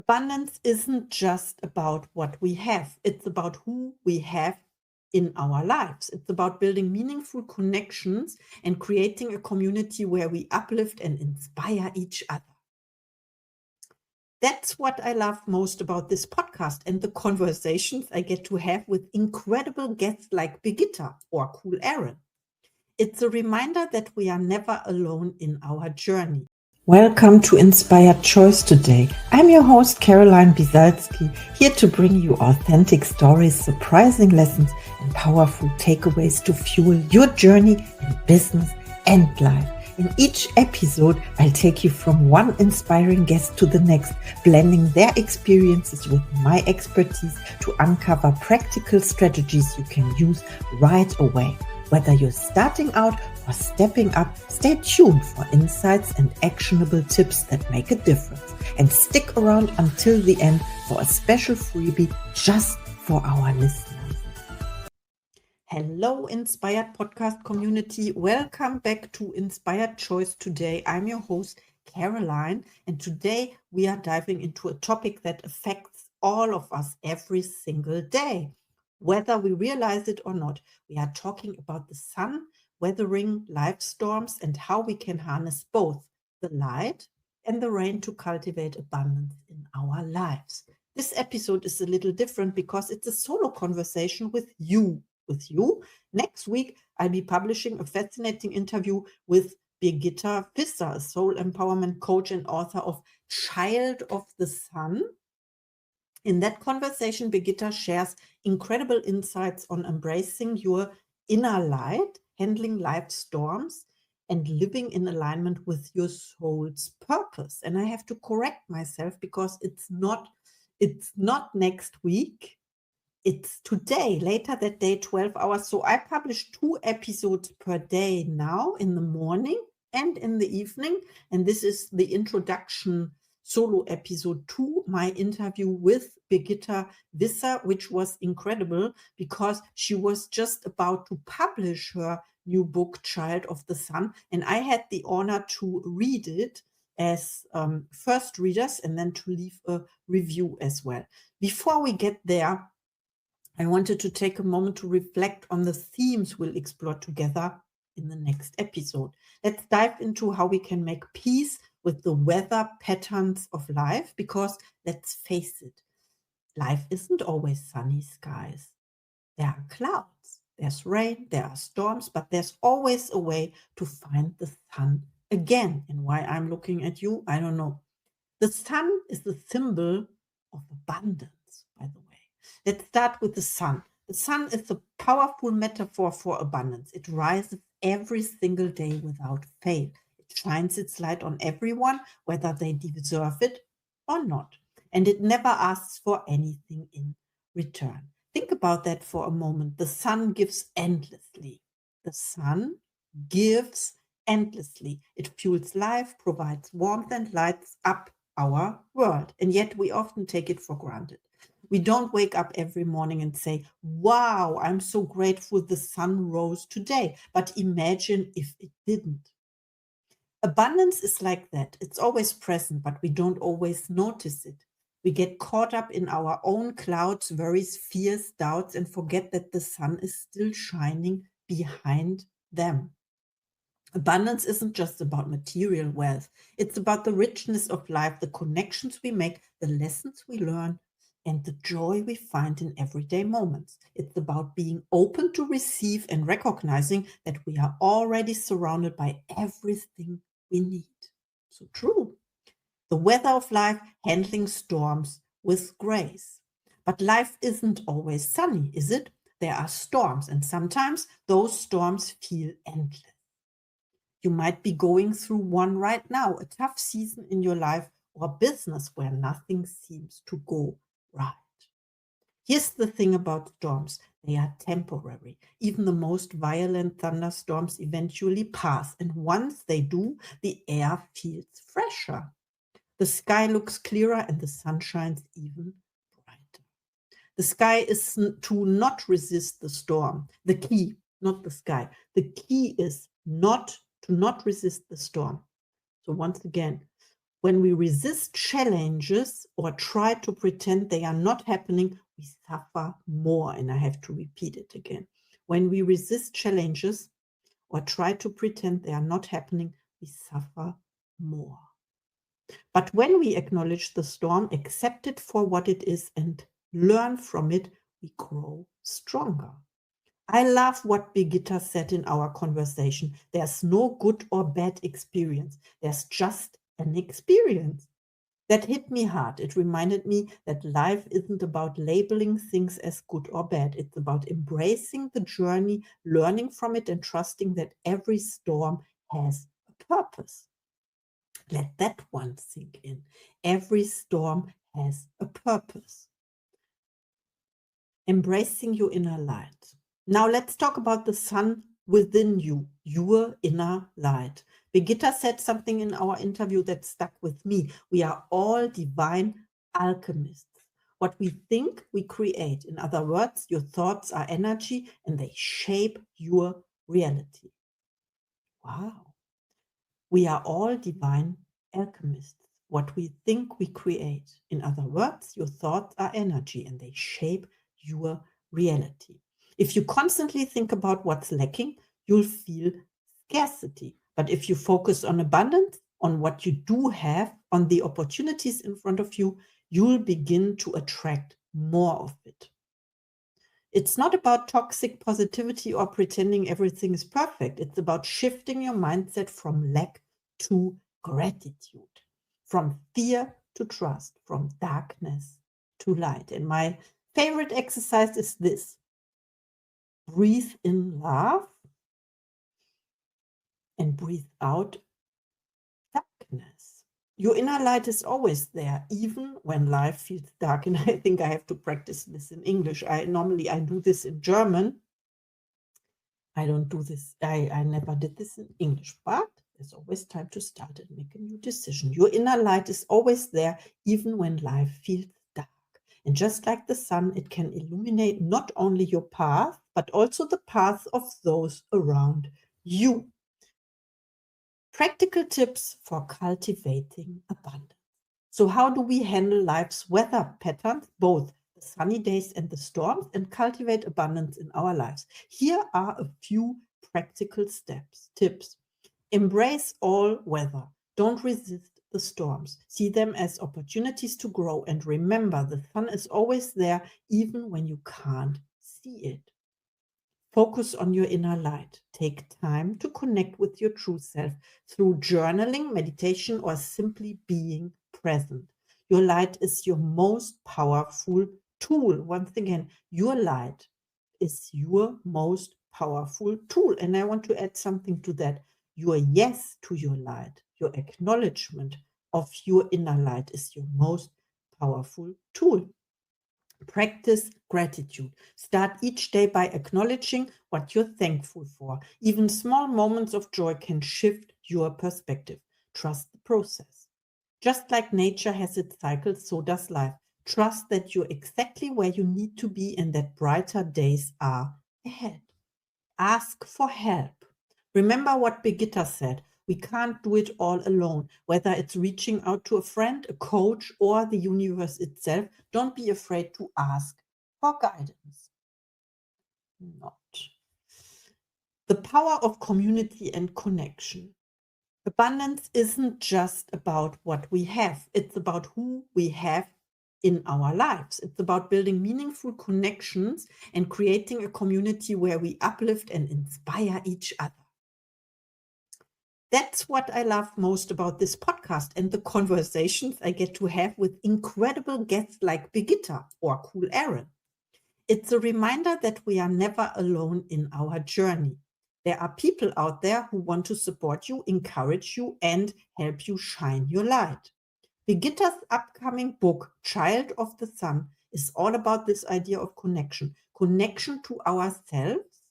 Abundance isn't just about what we have, it's about who we have in our lives. It's about building meaningful connections and creating a community where we uplift and inspire each other. That's what I love most about this podcast and the conversations I get to have with incredible guests like Birgitte or Cool Aaron. It's a reminder that we are never alone in our journey. Welcome to Inspired Choice today. I'm your host, Caroline Bisalski, here to bring you authentic stories, surprising lessons, and powerful takeaways to fuel your journey in business and life. In each episode, I'll take you from one inspiring guest to the next, blending their experiences with my expertise to uncover practical strategies you can use right away. Whether you're starting out or stepping up, stay tuned for insights and actionable tips that make a difference. And stick around until the end for a special freebie just for our listeners. Hello, Inspired Podcast community. Welcome back to Inspired Choice today. I'm your host, Caroline, and today we are diving into a topic that affects all of us every single day. Whether we realize it or not, we are talking about the sun, weathering life storms, and how we can harness both the light and the rain to cultivate abundance in our lives. This episode is a little different because it's a solo conversation with you. Next week, I'll be publishing a fascinating interview with Birgitte, Visser, a soul empowerment coach and author of Child of the Sun. In that conversation, Birgitte shares incredible insights on embracing your inner light, handling life's storms, and living in alignment with your soul's purpose. And I have to correct myself because it's not next week. It's today, later that day, 12 hours. So I publish 2 episodes per day now, in the morning and in the evening. And this is the introduction solo episode 2, my interview with Birgitte Visser, which was incredible because she was just about to publish her new book, Child of the Sun. And I had the honor to read it as first readers and then to leave a review as well. Before we get there, I wanted to take a moment to reflect on the themes we'll explore together in the next episode. Let's dive into how we can make peace with the weather patterns of life, because let's face it, life isn't always sunny skies. There are clouds, there's rain, there are storms, but there's always a way to find the sun again. And why I'm looking at you, I don't know. The sun is the symbol of abundance, by the way. Let's start with the sun. The sun is a powerful metaphor for abundance. It rises every single day without fail. It shines its light on everyone, whether they deserve it or not. And it never asks for anything in return. Think about that for a moment. The sun gives endlessly. The sun gives endlessly. It fuels life, provides warmth, and lights up our world. And yet we often take it for granted. We don't wake up every morning and say, wow, I'm so grateful the sun rose today. But imagine if it didn't. Abundance is like that. It's always present, but we don't always notice it. We get caught up in our own clouds, worries, fears, doubts, and forget that the sun is still shining behind them. Abundance isn't just about material wealth. It's about the richness of life, the connections we make, the lessons we learn, and the joy we find in everyday moments. It's about being open to receive and recognizing that we are already surrounded by everything we need. So true. The weather of life, handling storms with grace. But life isn't always sunny, is it? There are storms, and sometimes those storms feel endless. You might be going through one right now, a tough season in your life or business where nothing seems to go right. Here's the thing about storms. They are temporary. Even the most violent thunderstorms eventually pass. And once they do, the air feels fresher. The sky looks clearer and the sun shines even brighter. The sky is to not resist the storm. The key, not the sky. The key is to not resist the storm. So once again, When we resist challenges or try to pretend they are not happening, we suffer more. And I have to repeat it again. When we resist challenges or try to pretend they are not happening, we suffer more. But when we acknowledge the storm, accept it for what it is, and learn from it, we grow stronger. I love what Birgitte said in our conversation. There's no good or bad experience. There's just an experience. That hit me hard. It reminded me that life isn't about labeling things as good or bad. It's about embracing the journey, learning from it, and trusting that every storm has a purpose. Let that one sink in. Every storm has a purpose. Embracing your inner light. Now let's talk about the sun within you, your inner light. Birgitte said something in our interview that stuck with me. We are all divine alchemists. What we think, we create. In other words, your thoughts are energy and they shape your reality. Wow. We are all divine alchemists. What we think, we create. In other words, your thoughts are energy and they shape your reality. If you constantly think about what's lacking, you'll feel scarcity. But if you focus on abundance, on what you do have, on the opportunities in front of you, you'll begin to attract more of it. It's not about toxic positivity or pretending everything is perfect. It's about shifting your mindset from lack to gratitude, from fear to trust, from darkness to light. And my favorite exercise is this. Breathe in love and breathe out darkness. Your inner light is always there, even when life feels dark. And I think I have to practice this in English. I do this in German. I don't do this. I never did this in English, but there's always time to start and make a new decision. Your inner light is always there, even when life feels dark. And just like the sun, it can illuminate not only your path, but also the path of those around you. Practical tips for cultivating abundance. So how do we handle life's weather patterns, both the sunny days and the storms, and cultivate abundance in our lives? Here are a few practical tips. Embrace all weather. Don't resist the storms. See them as opportunities to grow, and remember the sun is always there even when you can't see it. Focus on your inner light. Take time to connect with your true self through journaling, meditation, or simply being present. Your light is your most powerful tool. Once again, your light is your most powerful tool. And I want to add something to that. Your yes to your light, your acknowledgement of your inner light is your most powerful tool. Practice gratitude. Start each day by acknowledging what you're thankful for. Even small moments of joy can shift your perspective. Trust the process. Just like nature has its cycles, so does life. Trust that you're exactly where you need to be and that brighter days are ahead. Ask for help. Remember what Birgitte said. We can't do it all alone. Whether it's reaching out to a friend, a coach, or the universe itself, don't be afraid to ask for guidance. Not. The power of community and connection. Abundance isn't just about what we have. It's about who we have in our lives. It's about building meaningful connections and creating a community where we uplift and inspire each other. That's what I love most about this podcast and the conversations I get to have with incredible guests like Birgitte or Cool Aaron. It's a reminder that we are never alone in our journey. There are people out there who want to support you, encourage you, and help you shine your light. Birgitte's upcoming book, Child of the Sun, is all about this idea of connection. Connection to ourselves,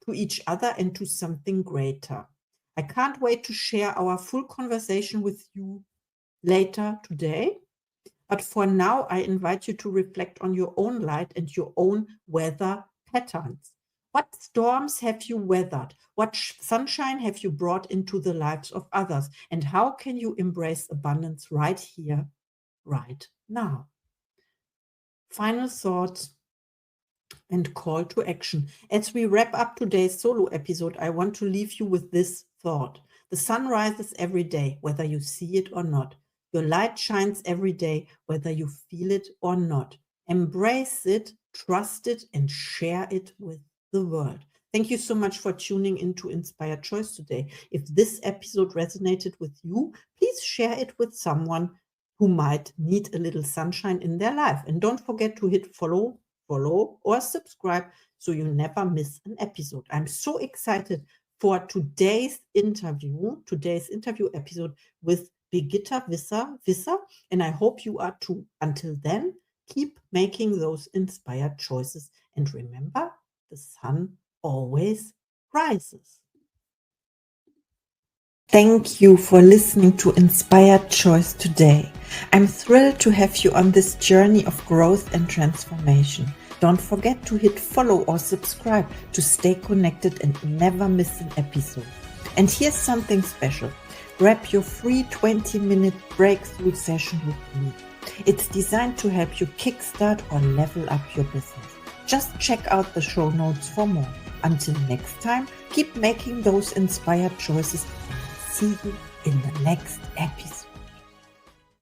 to each other, and to something greater. I can't wait to share our full conversation with you later today. But for now, I invite you to reflect on your own light and your own weather patterns. What storms have you weathered? What sunshine have you brought into the lives of others? And how can you embrace abundance right here, right now? Final thoughts and call to action. As we wrap up today's solo episode, I want to leave you with this thought. The sun rises every day, whether you see it or not. Your light shines every day, whether you feel it or not. Embrace it, trust it, and share it with the world. Thank you so much for tuning into Inspired Choice today. If this episode resonated with you, please share it with someone who might need a little sunshine in their life. And don't forget to hit follow, or subscribe so you never miss an episode. I'm so excited for today's interview episode with Birgitte Visser, and I hope you are too. Until then, keep making those inspired choices, and remember, the sun always rises. Thank you for listening to Inspired Choice today. I'm thrilled to have you on this journey of growth and transformation. Don't forget to hit follow or subscribe to stay connected and never miss an episode. And here's something special. Grab your free 20-minute breakthrough session with me. It's designed to help you kickstart or level up your business. Just check out the show notes for more. Until next time, keep making those inspired choices. See you in the next episode.